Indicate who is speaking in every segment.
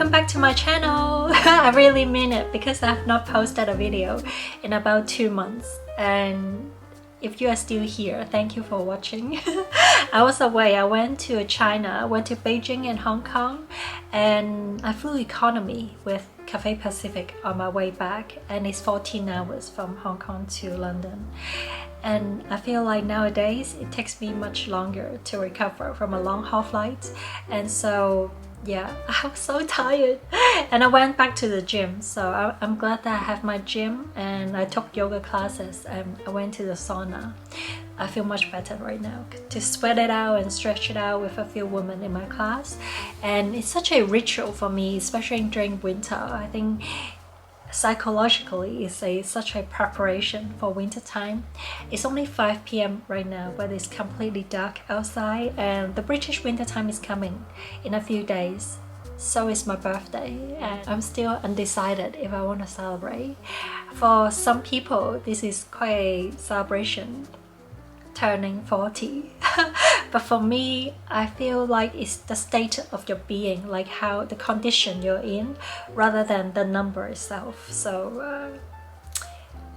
Speaker 1: welcome back to my channel. I really mean it because I have not posted a video in about 2 months, and if you are still here, thank you for watching. I was away. I went to China, I went to Beijing and Hong Kong, and I flew economy with Cathay Pacific on my way back, and it's 14 hours from Hong Kong to London. And I feel like nowadays it takes me much longer to recover from a long haul flight, and so yeah, I was so tired and I went back to the gym. So I'm glad that I have my gym, and I took yoga classes and I went to the sauna. I feel much better right now to sweat it out and stretch it out with a few women in my class. And it's such a ritual for me, especially during winter. I think psychologically it's such a preparation for winter time. It's only 5 p.m. right now, but it's completely dark outside, and the British winter time is coming in a few days. So it's my birthday, and I'm still undecided if I want to celebrate. For some people, this is quite a celebration, turning 40. But for me, I feel like it's the state of your being, like how the condition you're in, rather than the number itself. So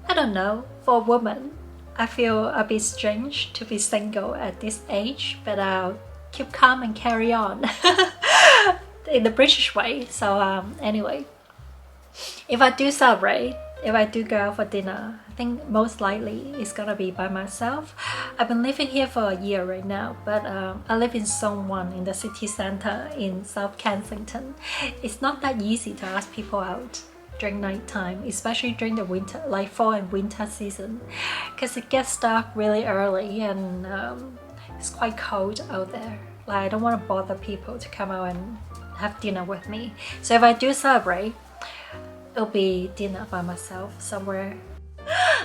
Speaker 1: I don't know, for a woman, I feel a bit strange to be single at this age, but I'll keep calm and carry on in the British way. So anyway, if I do celebrate, if I do go out for dinner, I think most likely it's gonna be by myself. I've been living here for a year right now, but I live in Zone 1 in the city center in South Kensington. It's not that easy to ask people out during nighttime, especially during the winter, like fall and winter season, because it gets dark really early, and it's quite cold out there. Like, I don't want to bother people to come out and have dinner with me. So if I do celebrate, it'll be dinner by myself somewhere.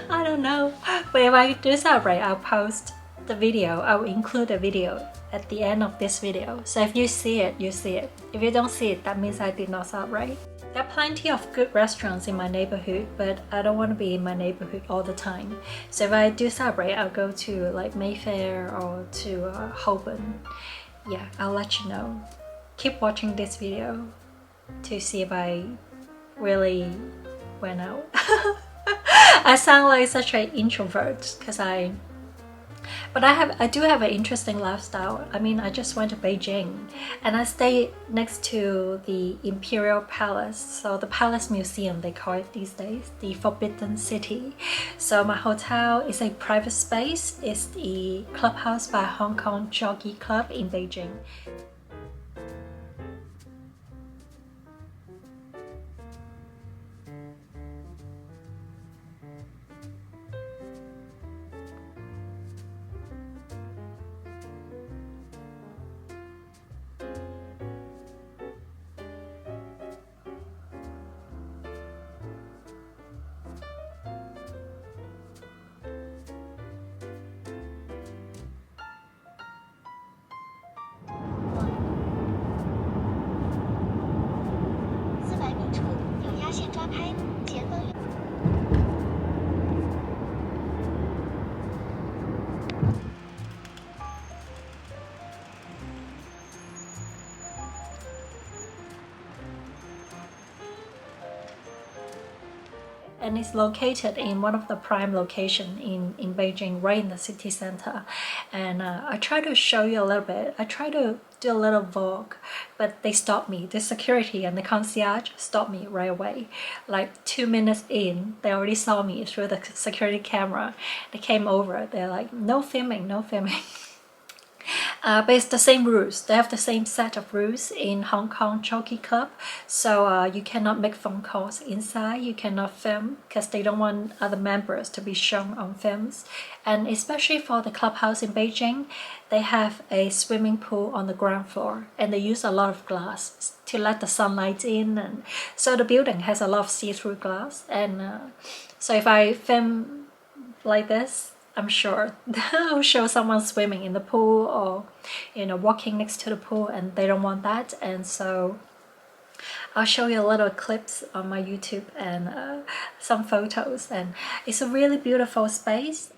Speaker 1: I don't know, but if I do celebrate, I'll post the video. I'll include a video at the end of this video. So if you see it, you see it. If you don't see it, that means I did not celebrate. There are plenty of good restaurants in my neighborhood, but I don't want to be in my neighborhood all the time. So if I do celebrate, I'll go to like Mayfair or to Holborn. Yeah, I'll let you know. Keep watching this video to see if I really went out. I sound like such an introvert but I do have an interesting lifestyle. I mean, I just went to Beijing and I stay next to the Imperial Palace, so the Palace Museum they call it these days, the Forbidden City. So my hotel is a private space. It's the clubhouse by Hong Kong Jockey Club in Beijing. And it's located in one of the prime locations in Beijing, right in the city center. And I try to show you a little bit. I try to do a little vlog, but they stopped me. The security and the concierge stopped me right away. Like 2 minutes in, they already saw me through the security camera. They came over. They're like, no filming, no filming. But it's the same rules. They have the same set of rules in Hong Kong Jockey Club. So you cannot make phone calls inside. You cannot film because they don't want other members to be shown on films. And especially for the clubhouse in Beijing, they have a swimming pool on the ground floor, and they use a lot of glass to let the sunlight in. And so the building has a lot of see-through glass. And so if I film like this, I'm sure I'll show someone swimming in the pool, or walking next to the pool, and they don't want that. And so I'll show you a little clips on my YouTube and some photos, and it's a really beautiful space.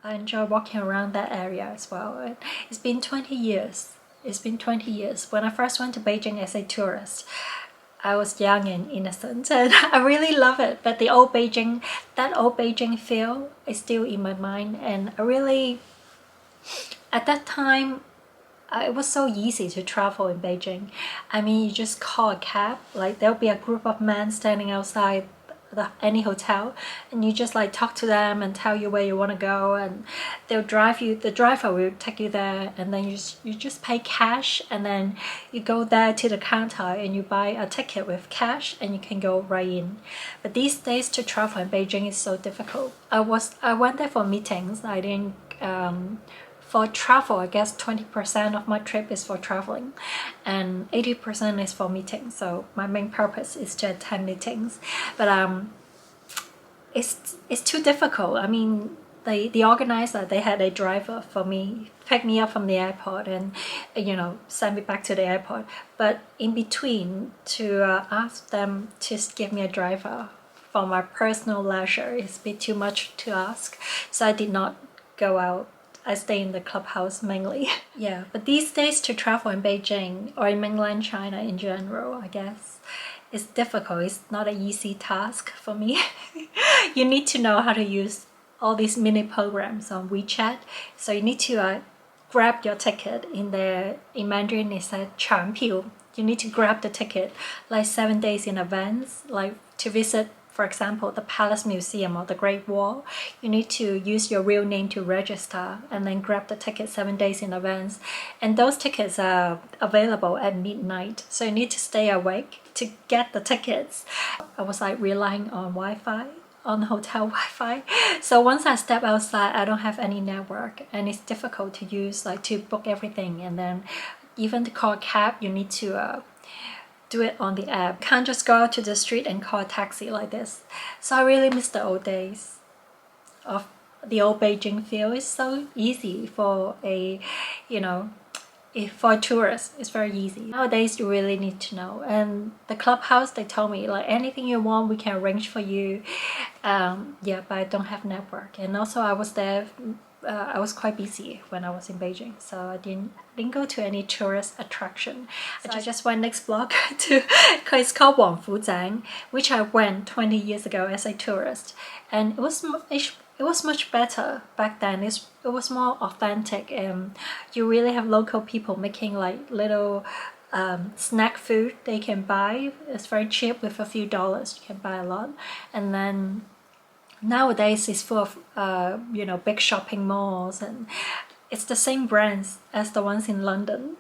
Speaker 1: I enjoy walking around that area as well. It's been 20 years. It's been 20 years. When I first went to Beijing as a tourist, I was young and innocent and I really love it. But the old Beijing, that old Beijing feel is still in my mind. And I really, at that time, it was so easy to travel in Beijing. I mean, you just call a cab, like there'll be a group of men standing outside any hotel, and you just like talk to them and tell you where you want to go, and they'll drive you. The driver will take you there, and then you just pay cash, and then you go there to the counter and you buy a ticket with cash, and you can go right in. But these days to travel in Beijing is so difficult. I went there for meetings. I didn't. For travel, I guess 20% of my trip is for traveling and 80% is for meetings. So my main purpose is to attend meetings. But it's too difficult. I mean, the organizer, they had a driver for me, pick me up from the airport and, you know, send me back to the airport. But in between, to ask them to give me a driver for my personal leisure is a bit too much to ask. So I did not go out. I stay in the clubhouse mainly. Yeah, but these days to travel in Beijing or in mainland China in general, I guess, it's difficult. It's not an easy task for me. You need to know how to use all these mini programs on WeChat. So you need to grab your ticket in Mandarin it's a 抢票. You need to grab the ticket like 7 days in advance, like to visit, for example, the Palace Museum or the Great Wall. You need to use your real name to register and then grab the ticket 7 days in advance. And those tickets are available at midnight. So you need to stay awake to get the tickets. I was like relying on Wi-Fi, on hotel Wi-Fi. So once I step outside, I don't have any network and it's difficult to use, like to book everything. And then even to call a cab, you need to do it on the app. Can't just go out to the street and call a taxi like this. So I really miss the old days of the old Beijing feel. It's so easy for a, you know, for a tourist, it's very easy. Nowadays, you really need to know. And the clubhouse, they told me like anything you want, we can arrange for you. Yeah, but I don't have network. And also I was there. I was quite busy when I was in Beijing, so I didn't go to any tourist attraction. So I just went next block to, it's called Wangfuzhang, which I went 20 years ago as a tourist, and it was much better back then. It was more authentic, and you really have local people making like little snack food they can buy. It's very cheap with a few dollars. You can buy a lot, and then nowadays it's full of you know, big shopping malls, and it's the same brands as the ones in London.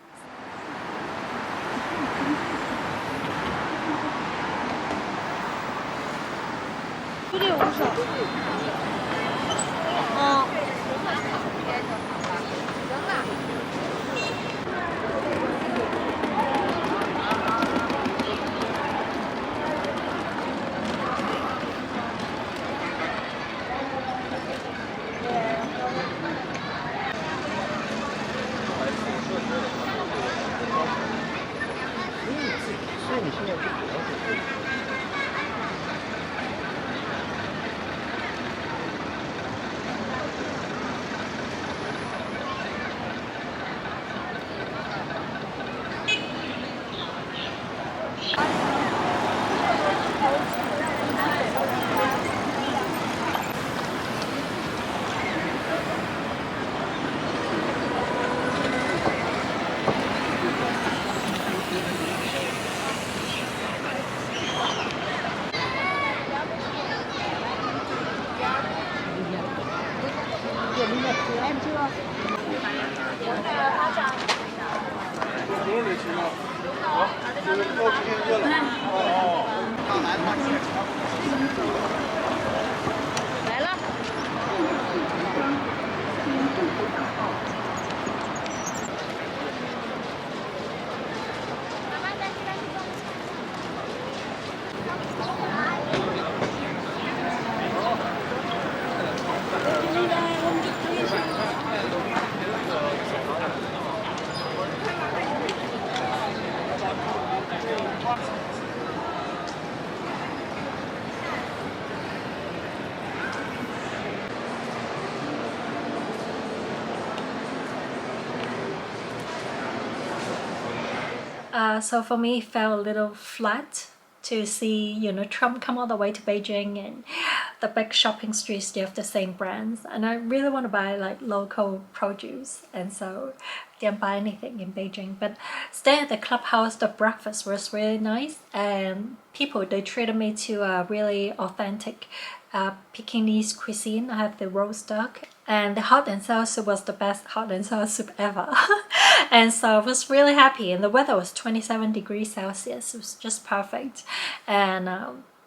Speaker 1: So for me, it felt a little flat to see, you know, Trump come all the way to Beijing and the big shopping streets, they have the same brands. And I really want to buy like local produce. And so I didn't buy anything in Beijing. But staying at the clubhouse, the breakfast was really nice. And people, they treated me to a really authentic Pekingese cuisine. I have the roast duck. And the hot and sour soup was the best hot and sour soup ever. And so I was really happy. And the weather was 27 degrees Celsius. It was just perfect. And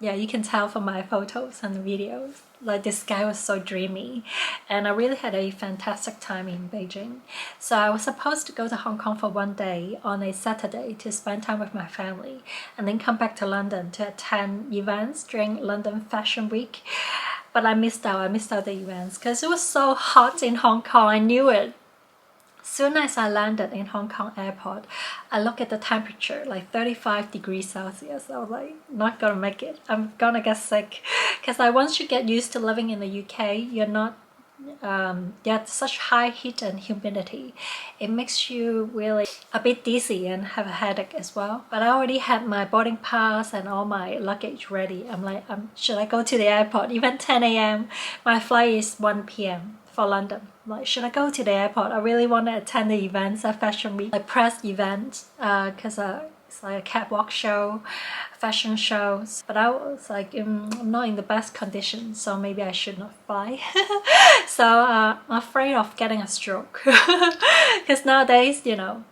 Speaker 1: yeah, you can tell from my photos and the videos, like the sky was so dreamy. And I really had a fantastic time in Beijing. So I was supposed to go to Hong Kong for one day on a Saturday to spend time with my family. And then come back to London to attend events during London Fashion Week. But I missed out the events because it was so hot in Hong Kong. I knew it. Soon as I landed in Hong Kong airport, I looked at the temperature, like 35 degrees Celsius. I was like, not gonna make it. I'm gonna get sick. Because once you get used to living in the UK, you're not, there's such high heat and humidity. It makes you really a bit dizzy and have a headache as well. But I already had my boarding pass and all my luggage ready. I'm like, should I go to the airport? Even 10 a.m. My flight is 1 p.m. for London. I'm like, should I go to the airport? I really want to attend the events at Fashion Week, like press events, because it's like a catwalk show, fashion shows. But I was like, I'm not in the best condition, so maybe I should not fly. So I'm afraid of getting a stroke. Because nowadays, you know,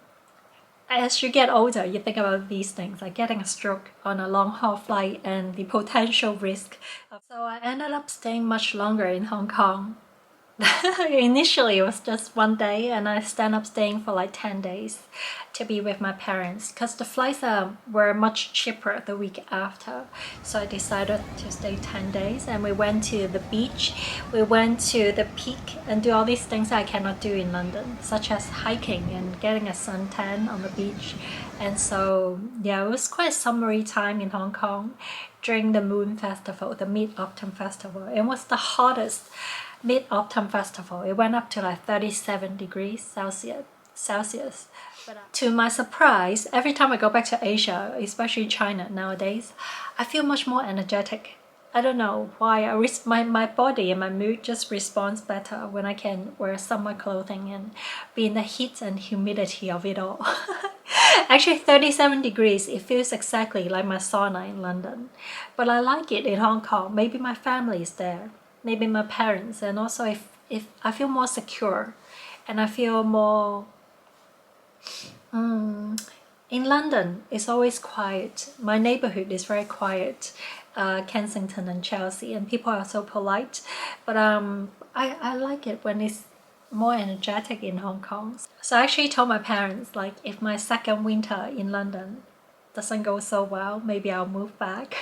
Speaker 1: as you get older, you think about these things, like getting a stroke on a long haul flight and the potential risk. So I ended up staying much longer in Hong Kong. Initially it was just one day, and I ended up staying for like 10 days to be with my parents because the flights were much cheaper the week after. So I decided to stay 10 days, and we went to the beach, we went to the peak and do all these things I cannot do in London, such as hiking and getting a suntan on the beach. And so yeah, it was quite a summery time in Hong Kong during the Moon Festival, the Mid-Autumn Festival. It was the hottest Mid-Autumn Festival. It went up to like 37 degrees Celsius. But to my surprise, every time I go back to Asia, especially China nowadays, I feel much more energetic. I don't know why. My body and my mood just responds better when I can wear summer clothing and be in the heat and humidity of it all. Actually, 37 degrees, it feels exactly like my sauna in London. But I like it in Hong Kong. Maybe my family is there. Maybe my parents, and also if I feel more secure and I feel more in London it's always quiet. My neighborhood is very quiet, Kensington and Chelsea, and people are so polite. But I like it when it's more energetic in Hong Kong. So I actually told my parents, like, if my second winter in London doesn't go so well, maybe I'll move back.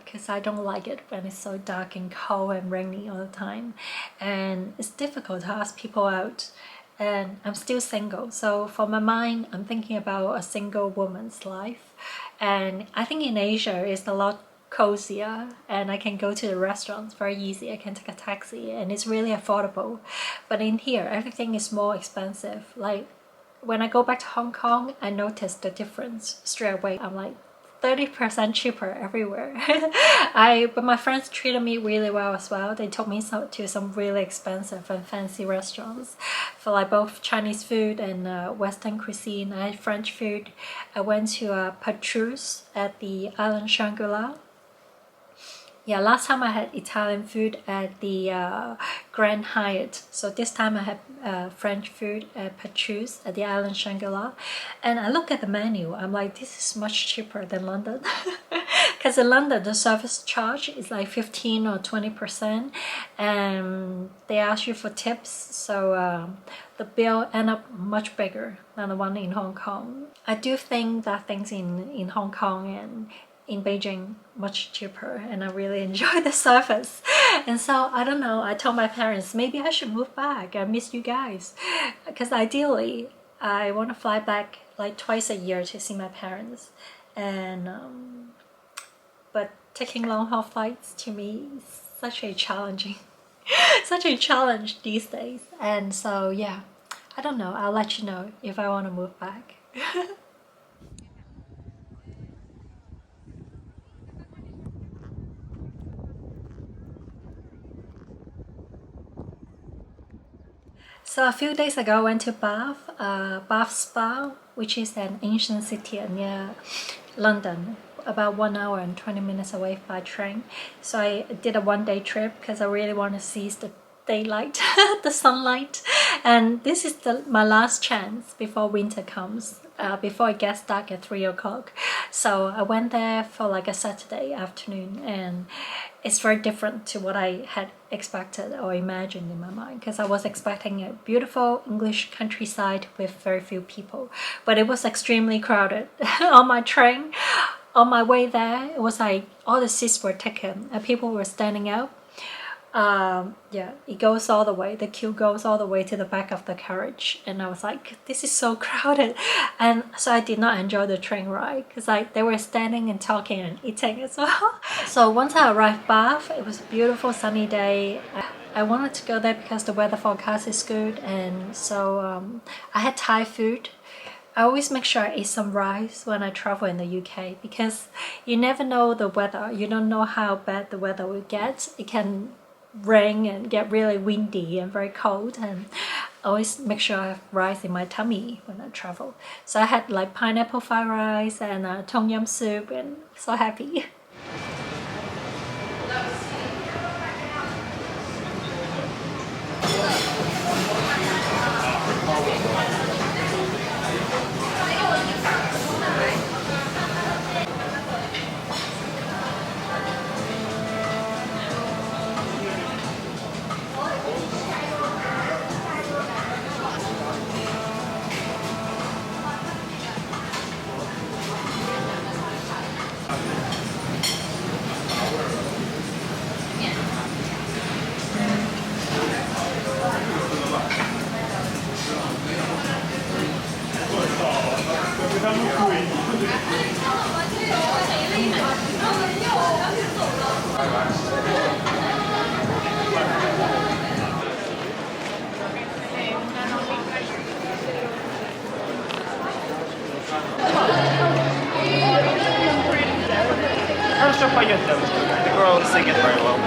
Speaker 1: Because I don't like it when it's so dark and cold and rainy all the time, and it's difficult to ask people out, and I'm still single. So for my mind, I'm thinking about a single woman's life, and I think in Asia it's a lot cozier, and I can go to the restaurants very easy. I can take a taxi and it's really affordable. But in here everything is more expensive. Like when I go back to Hong Kong, I noticed the difference straight away. I'm like 30% cheaper everywhere. But my friends treated me really well as well. They took me to some really expensive and fancy restaurants for like both Chinese food and Western cuisine. I had French food. I went to Petrus at the Island Shangri-La. Yeah, last time I had Italian food at the Grand Hyatt. So this time I had French food at Petrus at the Island Shangri-La. And I look at the menu, I'm like, this is much cheaper than London. Because in London, the service charge is like 15 or 20%. And they ask you for tips. So the bill end up much bigger than the one in Hong Kong. I do think that things in Hong Kong and in Beijing much cheaper, and I really enjoy the service. And so I don't know, I told my parents maybe I should move back. I miss you guys, because ideally I want to fly back like twice a year to see my parents. And but taking long haul flights to me is such a challenging such a challenge these days. And so yeah, I don't know, I'll let you know if I want to move back. So a few days ago I went to Bath, Bath Spa, which is an ancient city near London, about 1 hour and 20 minutes away by train. So I did a one-day trip because I really want to seize the daylight, the sunlight, and this is my last chance before winter comes, before it gets dark at 3 o'clock. So I went there for like a Saturday afternoon, and it's very different to what I had expected or imagined in my mind, because I was expecting a beautiful English countryside with very few people, but it was extremely crowded. On my train, on my way there, it was like all the seats were taken and people were standing out. Yeah, it goes all the way, the queue goes all the way to the back of the carriage, and I was like, this is so crowded. And so I did not enjoy the train ride because they were standing and talking and eating as well. So once I arrived Bath, it was a beautiful sunny day. I wanted to go there because the weather forecast is good, and so I had Thai food. I always make sure I eat some rice when I travel in the UK, because you never know the weather. You don't know how bad the weather will get. It can rain and get really windy and very cold, and I always make sure I have rice in my tummy when I travel. So I had like pineapple fried rice and tom yum soup, and so happy.
Speaker 2: The girl sing it very well.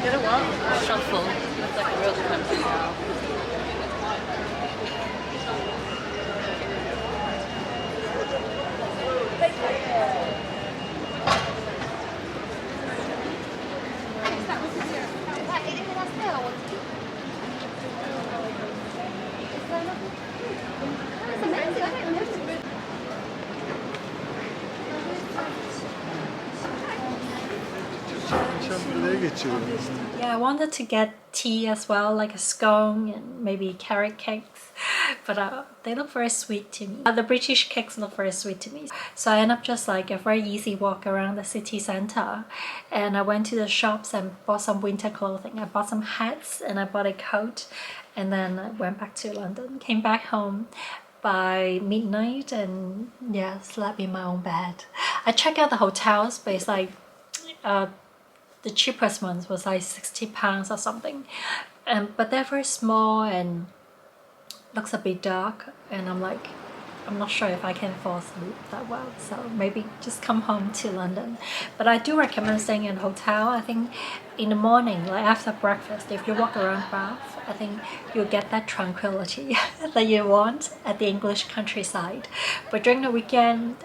Speaker 3: Get a what? Shuffle. Looks like a real country now.
Speaker 1: Yeah, I wanted to get tea as well, like a scone and maybe carrot cakes, but they look very sweet to me. The British cakes look very sweet to me. So I end up just like a very easy walk around the city center, and I went to the shops and bought some winter clothing. I bought some hats and I bought a coat, and then I went back to London, came back home by midnight, and yeah, slept in my own bed. I checked out the hotels, but it's like the cheapest ones was like £60 or something, but they're very small and looks a bit dark, and I'm like, I'm not sure if I can fall asleep that well, so maybe just come home to London. But I do recommend staying in a hotel. I think in the morning, like after breakfast, if you walk around Bath, I think you'll get that tranquility that you want at the English countryside. But during the weekend,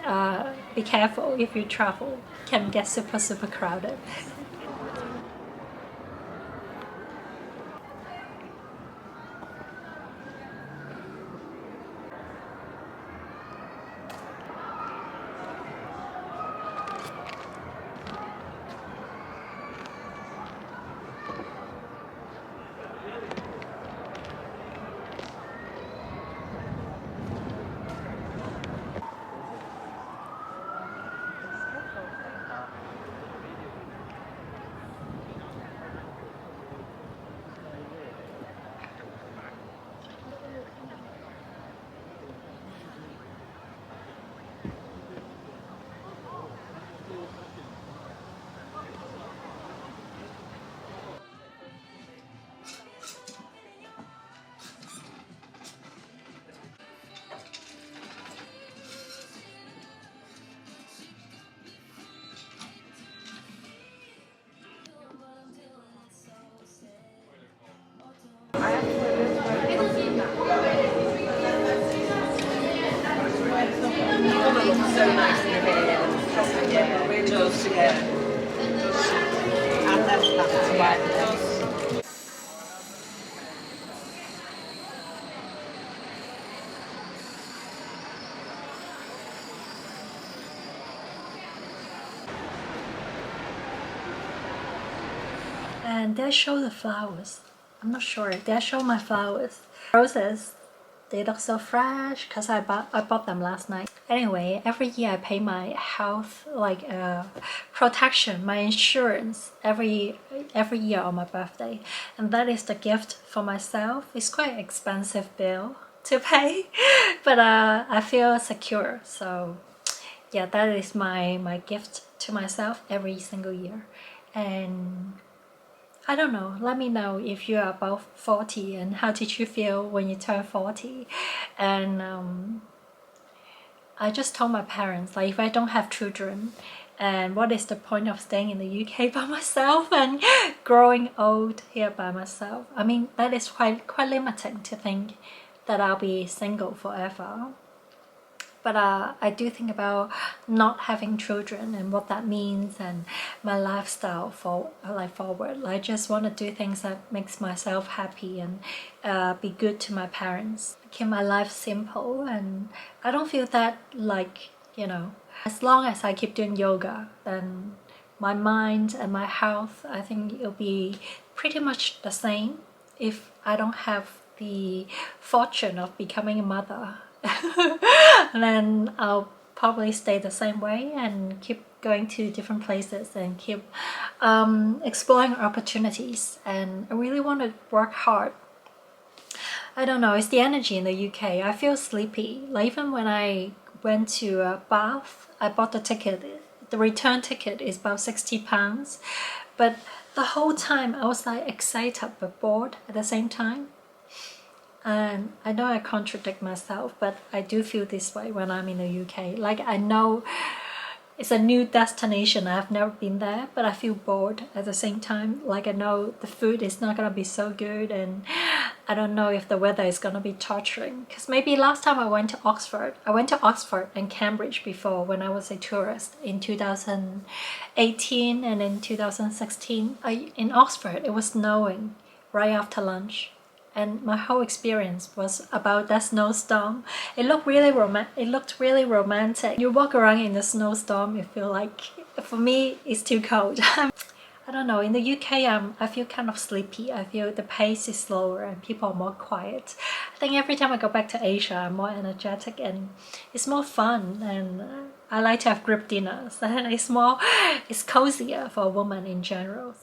Speaker 1: be careful if you travel. It can get super crowded.
Speaker 3: So nice in the video. Yeah, really close together. And then that's white.
Speaker 1: And they show the flowers. I'm not sure. They show my flowers. Roses. They look so fresh because I bought them last night. Anyway, every year I pay my health protection, my insurance every year on my birthday, and that is the gift for myself. It's quite an expensive bill to pay, but I feel secure. So yeah, that is my gift to myself every single year. And I don't know, let me know if you are above 40 and how did you feel when you turn 40. And I just told my parents, like, if I don't have children, and what is the point of staying in the UK by myself and growing old here by myself? I mean, that is quite limiting to think that I'll be single forever. But I do think about not having children and what that means, and my lifestyle forward. I just want to do things that makes myself happy and be good to my parents. Keep my life simple, and I don't feel that like, you know, as long as I keep doing yoga, then my mind and my health, I think it'll be pretty much the same if I don't have the fortune of becoming a mother. And then I'll probably stay the same way and keep going to different places and keep exploring opportunities. And I really want to work hard. I don't know, it's the energy in the UK. I feel sleepy. Like even when I went to Bath, I bought the ticket. The return ticket is about £60, but the whole time I was like excited but bored at the same time. And I know I contradict myself, but I do feel this way when I'm in the UK. Like, I know it's a new destination, I've never been there, but I feel bored at the same time. Like, I know the food is not gonna be so good, and I don't know if the weather is gonna be torturing. Because maybe last time I went to Oxford and Cambridge before when I was a tourist in 2018 and in 2016. In Oxford, it was snowing right after lunch. And my whole experience was about that snowstorm. It looked really romantic. You walk around in the snowstorm, you feel like, for me, it's too cold. I don't know, in the UK I feel kind of sleepy. I feel the pace is slower and people are more quiet. I think every time I go back to Asia I'm more energetic and it's more fun, and I like to have group dinners and it's cozier for a woman in general.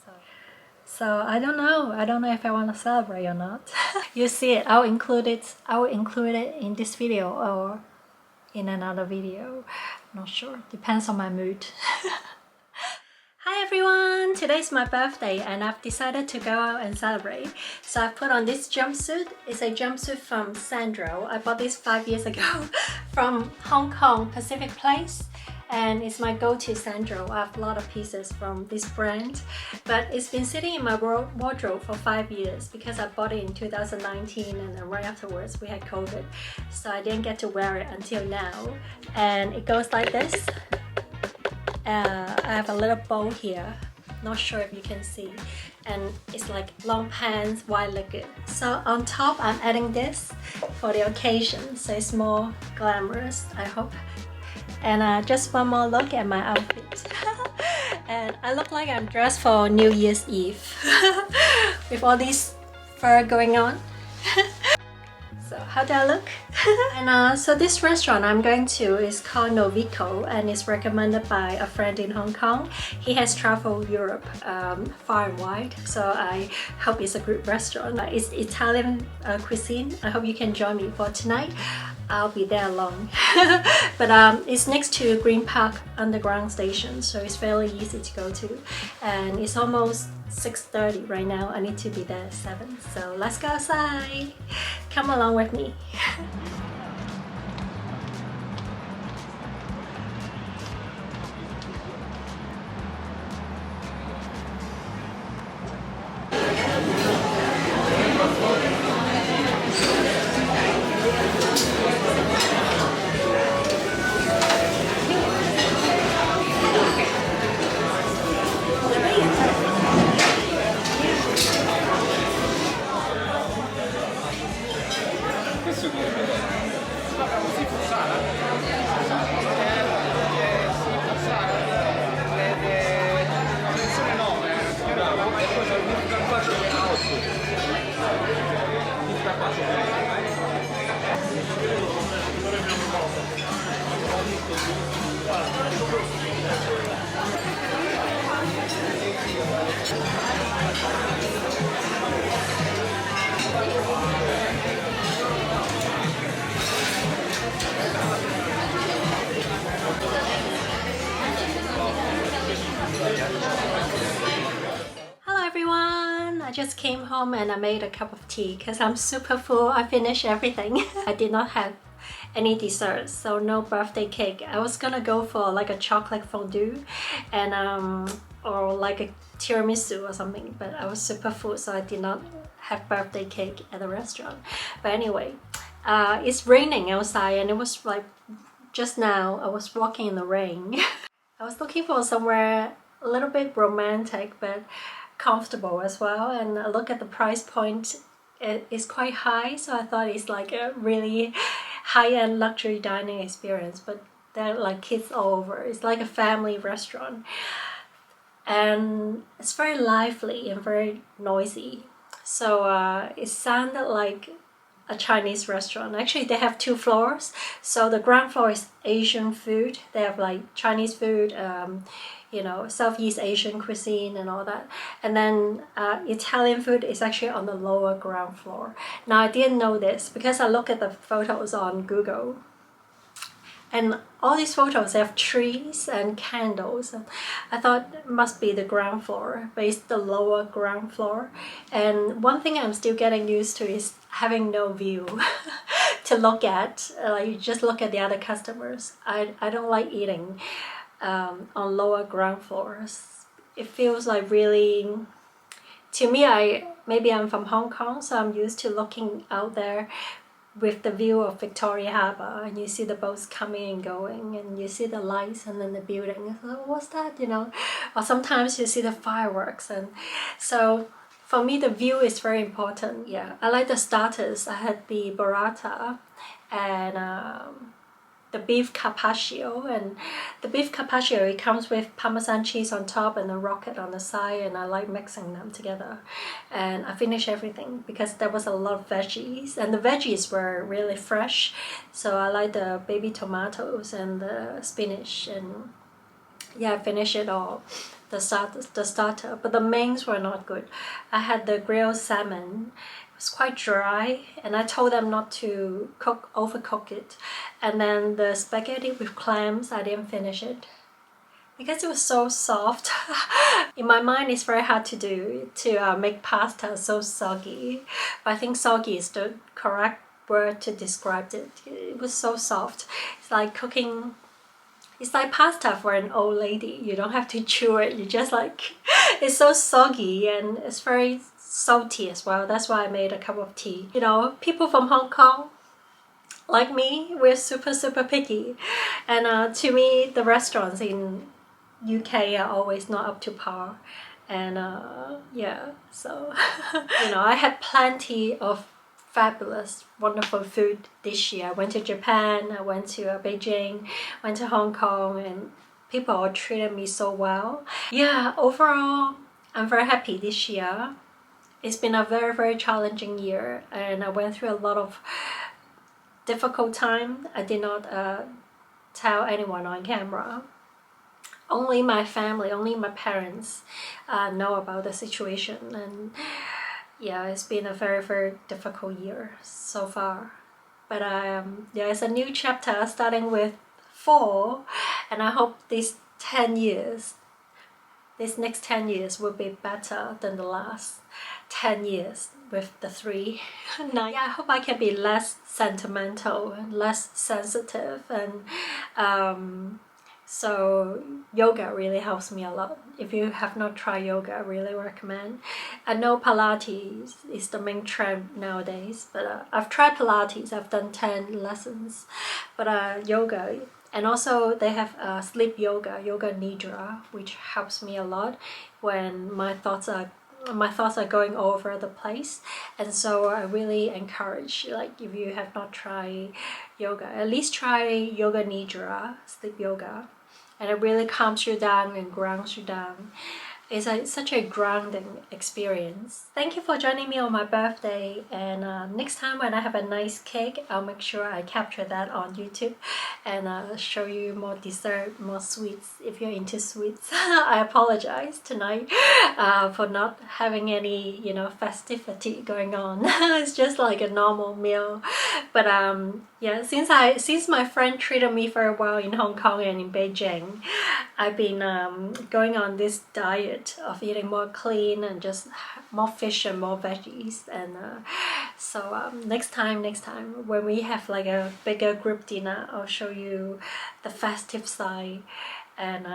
Speaker 1: So I don't know if I want to celebrate or not. You see it, I'll include it in this video or in another video. I'm not sure, depends on my mood. Hi everyone! Today's my birthday and I've decided to go out and celebrate. So I put on this jumpsuit. It's a jumpsuit from Sandro. I bought this 5 years ago from Hong Kong Pacific Place. And it's my go-to Sandro. I have a lot of pieces from this brand, but it's been sitting in my wardrobe for 5 years because I bought it in 2019 and then right afterwards we had COVID. So I didn't get to wear it until now. And it goes like this. I have a little bow here, not sure if you can see, and it's like long pants, wide-legged. So on top I'm adding this for the occasion, so it's more glamorous, I hope. And just one more look at my outfit. And I look like I'm dressed for New Year's Eve with all this fur going on. So how do I look? And so this restaurant I'm going to is called Novico and it's recommended by a friend in Hong Kong. He has traveled Europe far and wide, so I hope it's a good restaurant. It's Italian cuisine. I hope you can join me for tonight. I'll be there alone. But it's next to Green Park Underground Station, so it's fairly easy to go to. And it's almost 6:30 right now. I need to be there at 7. So let's go outside. Come along with me. Hello everyone! I just came home and I made a cup of tea because I'm super full. I finished everything. I did not have any desserts, so no birthday cake. I was gonna go for like a chocolate fondue and or like a tiramisu or something, but I was super full, so I did not have birthday cake at the restaurant. But anyway, it's raining outside and it was like just now I was walking in the rain. I was looking for somewhere a little bit romantic but comfortable as well, and I look at the price point, it is quite high, so I thought it's like a really high-end luxury dining experience, but there are like kids all over. It's like a family restaurant and it's very lively and very noisy, so it sounded like a Chinese restaurant. Actually they have 2 floors, so the ground floor is Asian food. They have like Chinese food, you know, Southeast Asian cuisine and all that, and then Italian food is actually on the lower ground floor. Now I didn't know this because I looked at the photos on Google, and all these photos have trees and candles. I thought it must be the ground floor, but it's the lower ground floor. And one thing I'm still getting used to is having no view to look at. Like you just look at the other customers. I don't like eating on lower ground floors. It feels like really, to me, maybe I'm from Hong Kong, so I'm used to looking out there with the view of Victoria Harbour, and you see the boats coming and going, and you see the lights and then the building. So what's that, you know? Or sometimes you see the fireworks, and so for me the view is very important. Yeah, I like the starters. I had the burrata and the beef carpaccio, and the beef carpaccio, it comes with Parmesan cheese on top and a rocket on the side, and I like mixing them together. And I finished everything because there was a lot of veggies, and the veggies were really fresh, so I like the baby tomatoes and the spinach, and yeah, I finished it all. The starter, but the mains were not good. I had the grilled salmon. It was quite dry, and I told them not to overcook it. And then the spaghetti with clams, I didn't finish it because it was so soft. In my mind, it's very hard to do to make pasta so soggy. But I think soggy is the correct word to describe it. It was so soft. It's like cooking. It's like pasta for an old lady. You don't have to chew it. You just like, it's so soggy and it's very salty as well. That's why I made a cup of tea. You know, people from Hong Kong, like me, we're super picky. And to me, the restaurants in UK are always not up to par. And yeah, so, you know, I had plenty of fabulous, wonderful food this year. I went to Japan, I went to Beijing, went to Hong Kong, and people all treated me so well. Yeah, overall, I'm very happy this year. It's been a very challenging year, and I went through a lot of difficult time. I did not tell anyone on camera. Only my family, only my parents know about the situation, and yeah, it's been a very difficult year so far. But yeah, it's a new chapter starting with 4, and I hope these next 10 years will be better than the last 10 years with the 3. Now, yeah, I hope I can be less sentimental and less sensitive, and so yoga really helps me a lot. If you have not tried yoga, I really recommend. I know Pilates is the main trend nowadays, but I've tried Pilates. I've done 10 lessons, but yoga, and also they have sleep yoga, yoga nidra, which helps me a lot when my thoughts are going all over the place. And so I really encourage, like, if you have not tried yoga, at least try yoga nidra, sleep yoga, and it really calms you down and grounds you down. It's such a grounding experience. Thank you for joining me on my birthday, and next time when I have a nice cake, I'll make sure I capture that on YouTube and show you more dessert, more sweets if you're into sweets. I apologize tonight for not having any, you know, festivity going on. It's just like a normal meal. But yeah, since my friend treated me very well in Hong Kong and in Beijing, I've been going on this diet of eating more clean and just more fish and more veggies. And so next time when we have like a bigger group dinner, I'll show you the festive side, and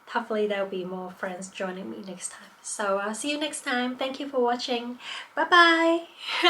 Speaker 1: hopefully there'll be more friends joining me next time. So I'll see you next time. Thank you for watching. Bye bye.